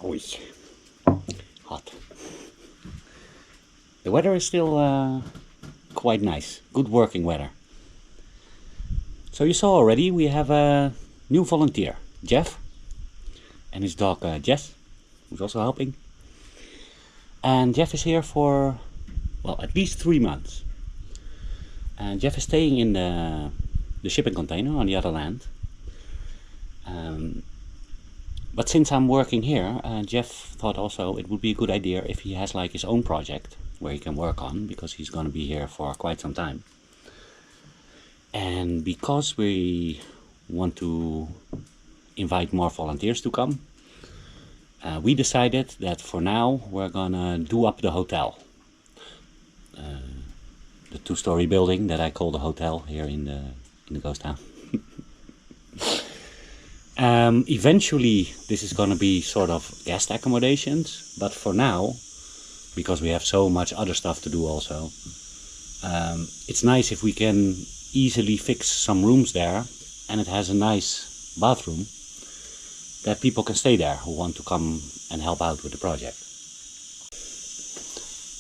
Oi, hot. The weather is still quite nice, good working weather. So you saw already we have a new volunteer, Jeff, and his dog Jess, who's also helping. And Jeff is here for, well, at least 3 months. And Jeff is staying in the shipping container on the other land. But since I'm working here, Jeff thought also it would be a good idea if he has like his own project where he can work on, because he's going to be here for quite some time. And because we want to invite more volunteers to come, we decided that for now we're gonna do up the hotel. The 2-story building that I call the hotel here in the ghost town. Eventually this is gonna be sort of guest accommodations, but for now, because we have so much other stuff to do also, it's nice if we can easily fix some rooms there, and it has a nice bathroom that people can stay there who want to come and help out with the project.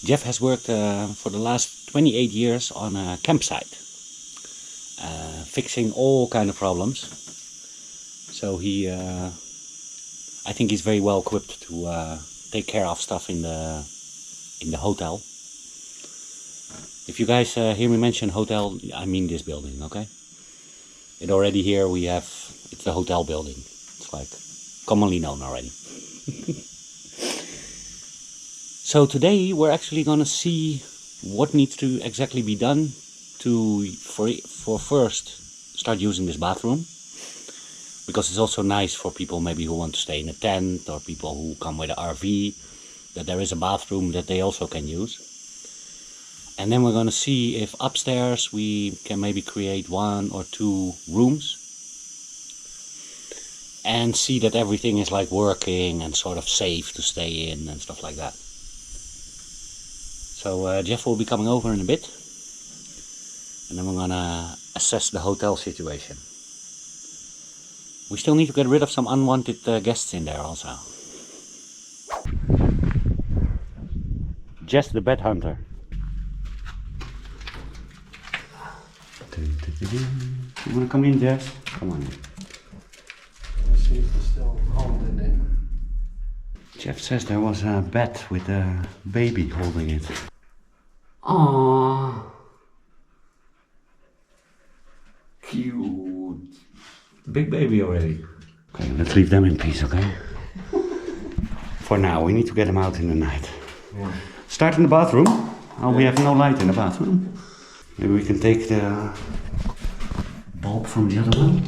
Jeff has worked for the last 28 years on a campsite, fixing all kind of problems. So he, I think he's very well equipped to take care of stuff in the hotel. If you guys hear me mention hotel, I mean this building, okay? It already here we have, it's the hotel building. It's like commonly known already. So today we're actually gonna see what needs to exactly be done to for first start using this bathroom, because it's also nice for people maybe who want to stay in a tent, or people who come with an RV, that there is a bathroom that they also can use. And then we're going to see if upstairs we can maybe create 1 or 2 rooms and see that everything is like working and sort of safe to stay in and stuff like that. So Jeff will be coming over in a bit, and then we're going to assess the hotel situation. We still need to get rid of some unwanted guests in there also. Jess the bed hunter. You want to come in, Jess? Come on in. Let's see if there's still cold in there. Jeff says there was a bed with a baby holding it. Aww. Cute. Big baby already. Okay, let's leave them in peace, okay? For now, we need to get them out in the night. Yeah. Start in the bathroom. Oh, we have no light in the bathroom. Maybe we can take the bulb from the other one.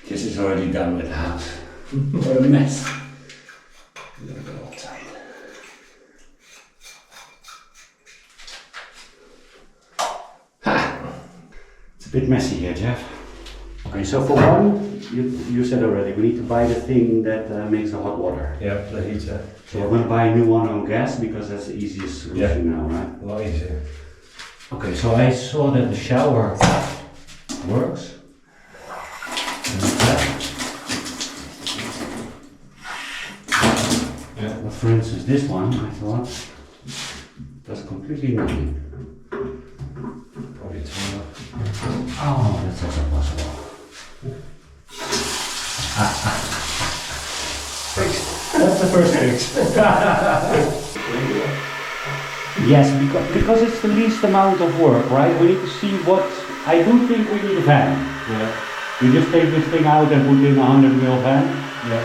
This is already done with the house. What a mess. We're gonna go outside. Ha! It's a bit messy here, Jeff. Okay, so for one, you said already, we need to buy the thing that makes the hot water. Yeah, the heater. So we're going to buy a new one on gas, because that's the easiest solution now, right? A lot easier. Okay, so I saw that the shower works. Yeah. But for instance, this one, I thought, does completely nothing. Probably turn up. Oh, that's also possible. Fixed. That's the first fix. Yes, because it's the least amount of work, right? We need to see what, I do think we need a fan. Yeah. We just take this thing out and put in a 100 mil fan. Yeah.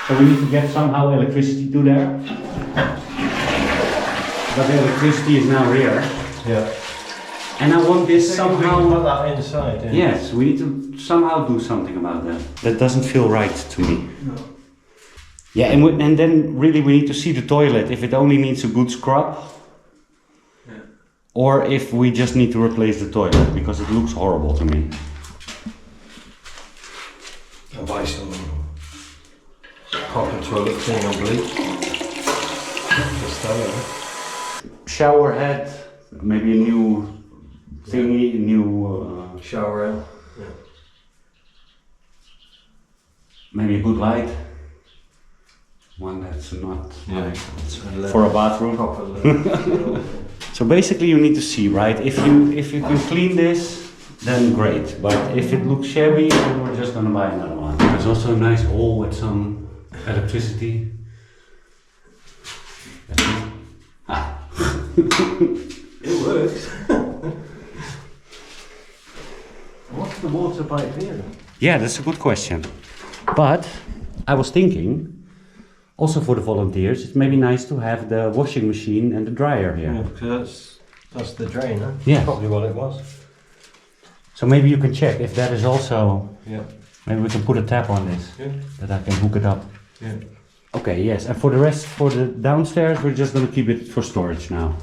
So we need to get somehow electricity to there. But the electricity is now here. Yeah. And I want this So somehow... put that inside, yeah. Yes, we need to somehow do something about that. That doesn't feel right to me. No. Yeah, and then really we need to see the toilet, if it only needs a good scrub. Yeah. Or if we just need to replace the toilet, because it looks horrible to me. I'll buy some copper toilet cleaner bleach. Just that, Shower head, maybe a new thingy, new... shower head. Yeah. maybe a good light. one that's not Yeah. like, It's for a bathroom. proper leather. So basically you need to see, right? If you can clean this, then great. But if it looks shabby, then we're just gonna buy another one. There's also a nice hole with some electricity. Ah. It works. What's the water pipe here? Yeah, that's a good question. But I was thinking, also for the volunteers, it's maybe nice to have the washing machine and the dryer here. Yeah, because that's the drain, huh? Yeah. Probably what it was. So maybe you can check if that is also, Yeah. maybe we can put a tap on this, Yeah. that I can hook it up. Yeah. Okay, yes, and for the rest, for the downstairs, we're just gonna keep it for storage now.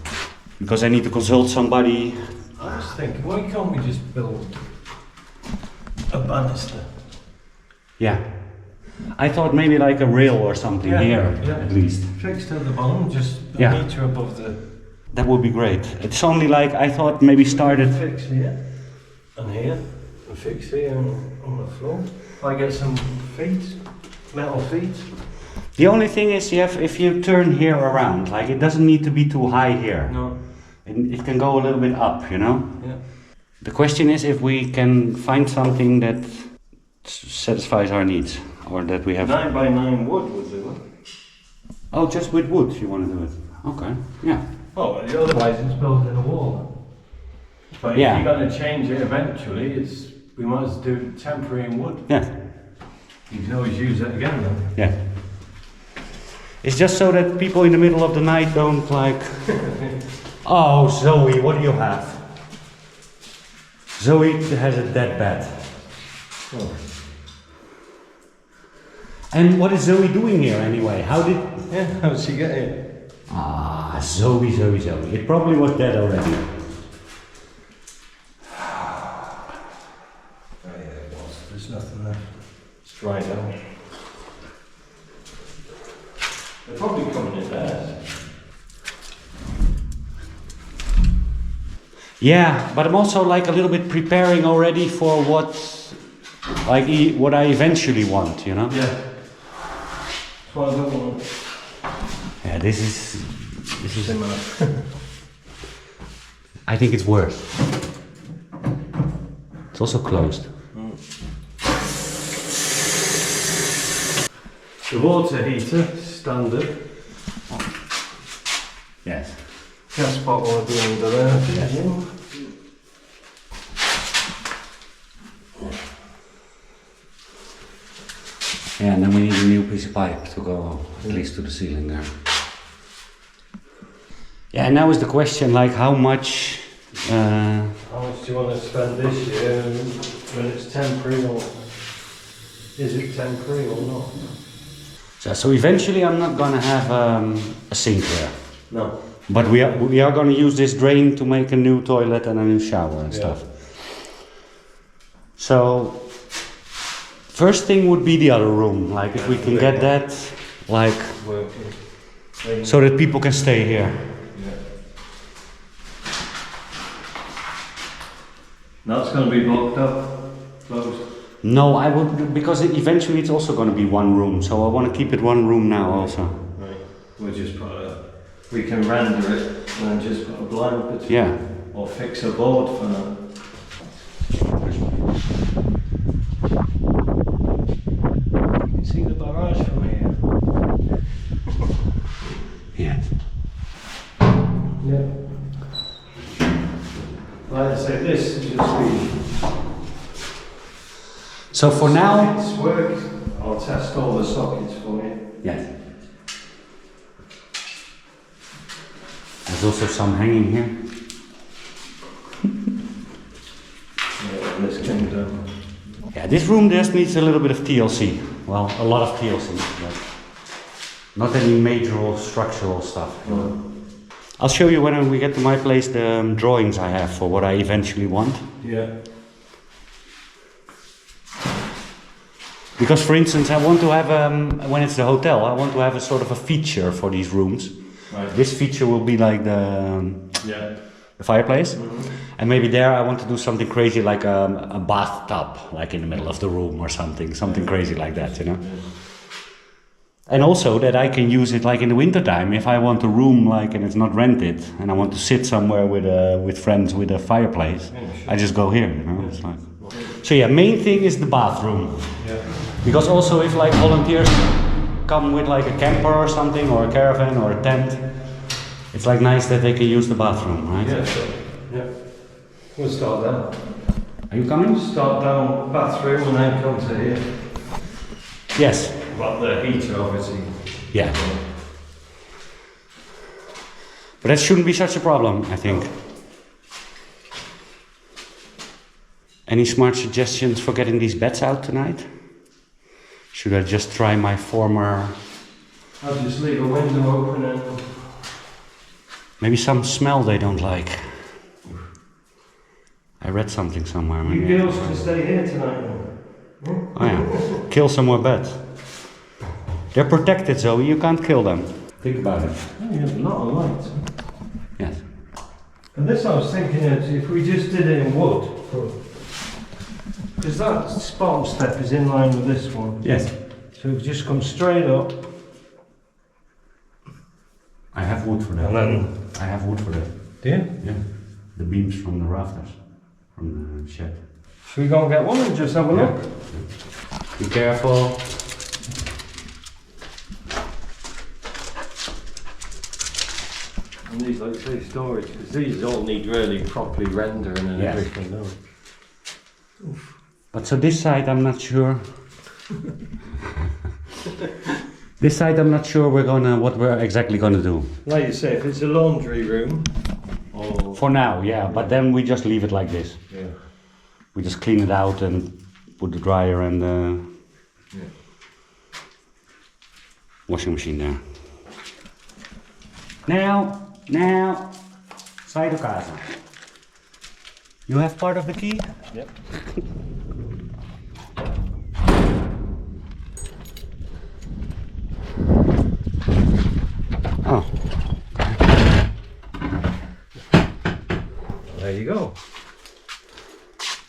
Because I need to consult somebody. I was thinking, why can't we just build a banister? Yeah. I thought maybe like a rail or something here, yeah. at least. Fixed at the bottom, just a Yeah. meter above the... That would be great. It's only like, I thought maybe started. Fix here, and here, and fix here on the floor. If I get some feet, metal feet. The only thing is, if you turn here around, like it doesn't need to be too high here. No. It can go a little bit up, you know? Yeah. The question is if we can find something that satisfies our needs, or that we have... 9 by 9 wood would do it. Oh, just with wood you want to do it? Okay, yeah. Oh, otherwise it's built in a wall. But if Yeah. you're going to change it eventually, we might as well do temporary in wood. Yeah, You can always use it again then. yeah. It's just so that people in the middle of the night don't like... Oh, Zoe, what do you have? Zoe has a dead bed. Oh. And what is Zoe doing here anyway? How did... Yeah, how'd she get here? Ah, Zoe. It probably was dead already. Oh yeah, it was. There's nothing there. It's dried out. They're probably coming in there. Yeah, but I'm also like a little bit preparing already for what I eventually want, you know? Yeah. That's why I don't want Yeah, this is similar. I think it's worse. It's also closed. The water heater, standard. Yes. Gas bottle will be under there. Yeah. Yeah, and then we need a new piece of pipe to go at least to the ceiling there. Yeah, and now is the question, like how much... How much do you want to spend this year when it's temporary, or is it temporary or not? So eventually I'm not gonna have a sink here. No. But we are gonna use this drain to make a new toilet and a new shower and Yeah. stuff. So first thing would be the other room, like if we can get that, like, Working. so that people can stay here. Yeah. That's going to be blocked up, closed. No, I would, because eventually it's also gonna be one room, so I wanna keep it one room now also. Right. We'll just put we can render it and then just put a blind between. Yeah. Or fix a board for that. You can see the barrage from here. Yeah. Yeah. Like I say, this is just be. So for now... Sockets work. I'll test all the sockets for you. Yes. There's also some hanging here. Yeah, and this came down. Yeah, this room just needs a little bit of TLC. Well, a lot of TLC, but not any major or structural stuff. No. I'll show you when we get to my place the drawings I have for what I eventually want. Yeah. Because, for instance, I want to have, when it's the hotel, I want to have a sort of a feature for these rooms. Right. This feature will be like Yeah. the fireplace. Mm-hmm. And maybe there I want to do something crazy like a bathtub, like in the middle of the room or something crazy like that, you know. And also that I can use it like in the winter time if I want a room like and it's not rented and I want to sit somewhere with friends with a fireplace. Yeah, sure. I just go here, you know. It's like. So yeah, main thing is the bathroom. Yeah. Because also if like volunteers come with like a camper or something or a caravan or a tent, it's like nice that they can use the bathroom, right? Yeah, sure. Yeah. We'll start down. Are you coming? Start down bathroom and then come to here. Yes. Well, the heater obviously. Yeah. But that shouldn't be such a problem, I think. Any smart suggestions for getting these beds out tonight? Should I just try my former... I'll just leave a window open and... Maybe some smell they don't like. I read something somewhere. You Maybe. girls can stay here tonight then. Oh yeah, kill some more beds. They're protected, Zoe, you can't kill them. Think about it. Oh, you have a lot of light. Yes. And this I was thinking is if we just did it in wood, because that bottom step is in line with this one. Yes. So it just comes straight up. I have wood for that. And then... I have wood for that. Do you? Yeah. The beams from the rafters, from the shed. Should we go and get one and just have a look? Be careful. And these, like say, storage, because these all need really properly rendering and Yes. everything, don't they? But so this side I'm not sure. This side I'm not sure what we're exactly gonna do. Like you say, if it's a laundry room, or... For now, yeah, but then we just leave it like this. Yeah. We just clean it out and put the dryer and Yeah. washing machine there. Now, sai do casa. You have part of the key? Yep. Oh. There you go.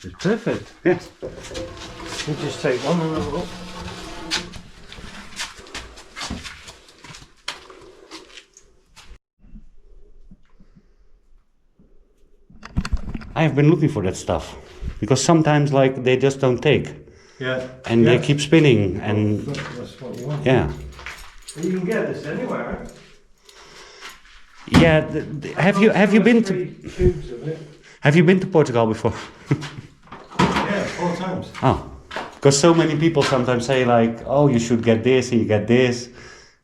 It's perfect. Yes. You just take one and have a look. I have been looking for that stuff because sometimes like they just don't take Yeah. and they keep spinning and That's what you want. yeah. You can get this anywhere. Yeah, have you been to Tubes of it. have you been to Portugal before? Yeah, 4 times. Oh, because so many people sometimes say like, oh, you should get this and you get this,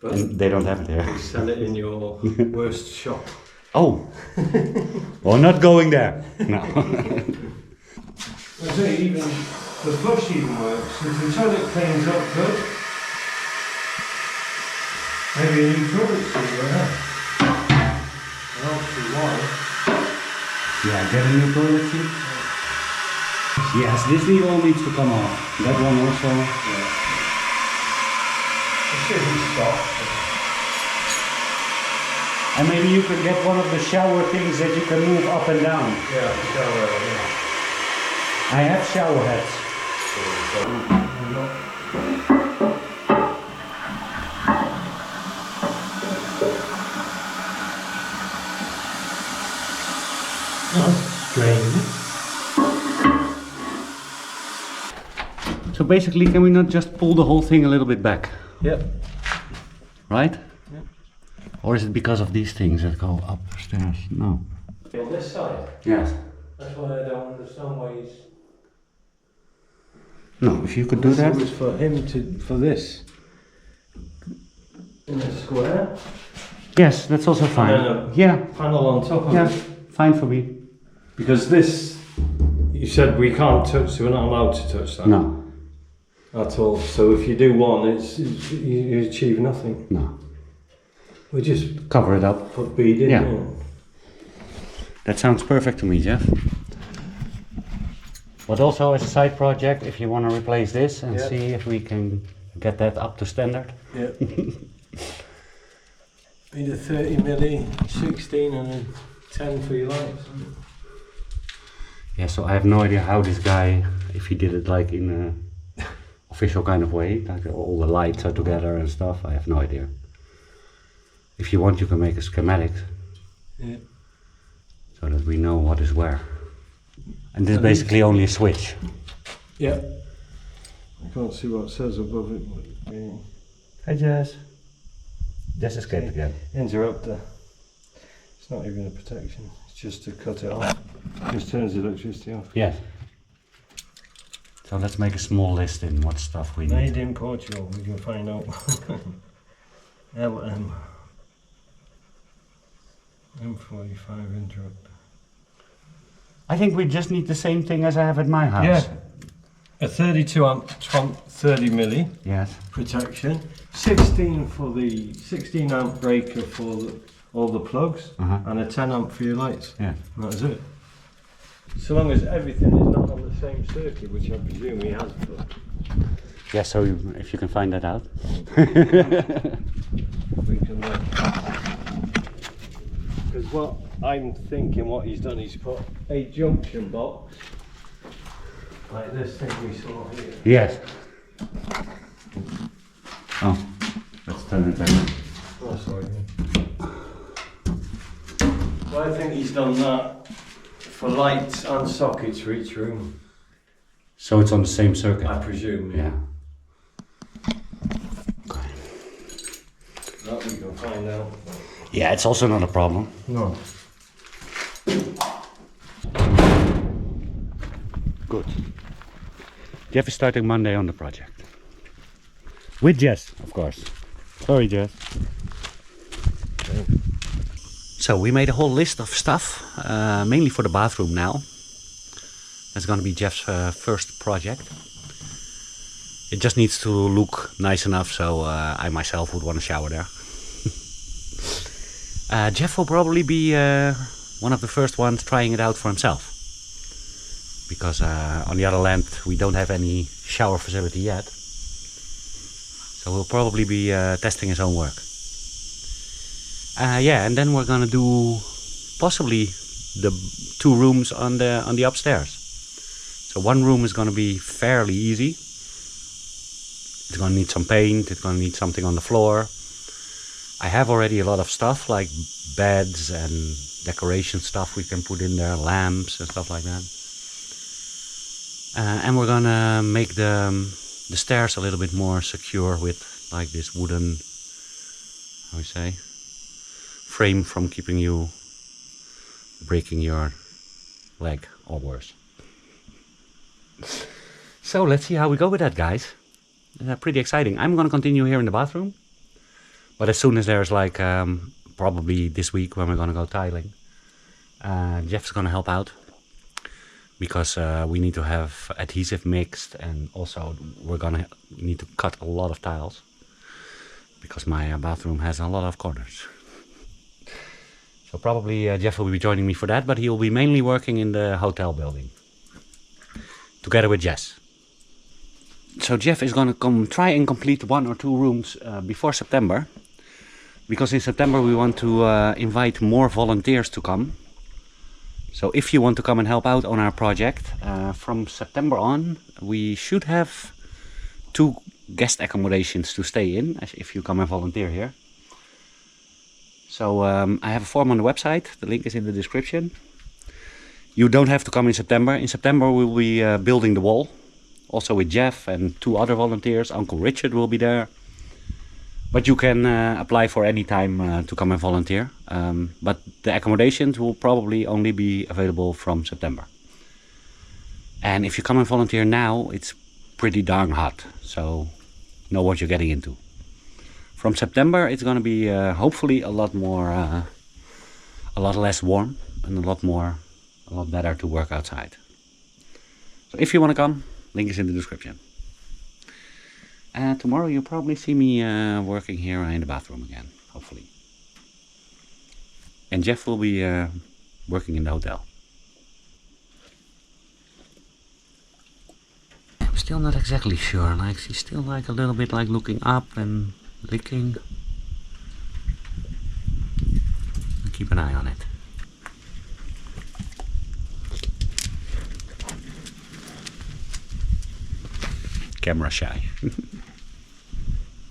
But and they don't have it here. you sell it in your worst shop. Oh, well, not going there. No. I say even the flush even works. If the toilet cleans up good, maybe a new toilet seat there. I'll see why. Yeah, get a new toilet seat. Yes, this all needs to come off. That one also. It should be soft. And maybe you could get one of the shower things that you can move up and down. Yeah, shower. Yeah. I have shower heads. Strange. So basically, can we not just pull the whole thing a little bit back, Yep. right? Yep. Or is it because of these things that go upstairs? No. On this side. Yes. That's why I don't understand why he's. No, if you could do that. It was for him to for this. In a square. Yes, that's also fine. And then a Yeah, panel on top of yeah, it. fine for me. Because this, you said we can't touch, so we're not allowed to touch that. No, At all. So if you do one, you achieve nothing. no. We just Cover it up. put bead in. Yeah. Yeah. That sounds perfect to me, Jeff. But also as a side project, if you want to replace this and Yeah. see if we can get that up to standard. Yeah. Be the 30 milli, 16 and a 10 for your lights. Yeah, so I have no idea how this guy, if he did it like in a official kind of way, like all the lights are together and stuff. I have no idea. If you want, you can make a schematic. Yeah. So that we know what is where. And this is basically only a switch. Yeah. I can't see what it says above it. But, yeah. Hey Jess. Jess escaped again. Interrupter. It's not even a protection. It's just to cut it off. Just turns the electricity off. Yes. So let's make a small list in what stuff we need. Made in Portugal. We can find out. LM. M45 interrupter. I think we just need the same thing as I have at my house. Yeah. A 32 amp 30 milli Yes. protection. 16 for the 16 amp breaker for all the plugs, and a 10 amp for your lights. Yeah. And that is it. So long as everything is not on the same circuit, which I presume he has put. Yeah, so if you can find that out. We can. Because what I'm thinking, what he's done, he's put a junction box like this thing we saw here. Yes. Oh, let's turn it back. Oh, sorry. So I think he's done that for lights and sockets for each room. So it's on the same circuit? I presume. Yeah. That we can find out. Yeah, it's also not a problem. No. Good. Jeff is starting Monday on the project. With Jess, of course. Sorry, Jess. Okay. So we made a whole list of stuff, mainly for the bathroom now. That's going to be Jeff's first project. It just needs to look nice enough, so I myself would want to shower there. Jeff will probably be one of the first ones trying it out for himself. Because on the other land we don't have any shower facility yet. So he'll probably be testing his own work. Yeah, and then we're gonna do possibly the 2 rooms on the upstairs. So one room is gonna be fairly easy. It's gonna need some paint, it's gonna need something on the floor. I have already a lot of stuff like beds and decoration stuff we can put in there, lamps and stuff like that. And we're gonna make the stairs a little bit more secure with like this wooden, how we say, frame from keeping you breaking your leg or worse. So let's see how we go with that, guys. Pretty exciting. I'm gonna continue here in the bathroom, but as soon as there's like probably this week when we're gonna go tiling, Jeff's gonna help out. Because we need to have adhesive mixed, and also we're gonna need to cut a lot of tiles because my bathroom has a lot of corners. So probably Jeff will be joining me for that, but he will be mainly working in the hotel building together with Jess. So Jeff is gonna try and complete 1 or 2 rooms before September, because in September we want to invite more volunteers to come. So if you want to come and help out on our project, from September on, we should have 2 guest accommodations to stay in, if you come and volunteer here. So I have a form on the website, the link is in the description. You don't have to come in September. In September we will be building the wall, also with Jeff and 2 other volunteers. Uncle Richard will be there. But you can apply for any time to come and volunteer. But the accommodations will probably only be available from September. And if you come and volunteer now, it's pretty darn hot. So know what you're getting into. From September, it's going to be hopefully a lot less warm and a lot better to work outside. So if you want to come, link is in the description. Tomorrow you'll probably see me working here in the bathroom again, hopefully. And Jeff will be working in the hotel. I'm still not exactly sure, like she's still like a little bit like looking up and licking. I'll keep an eye on it. camera shy.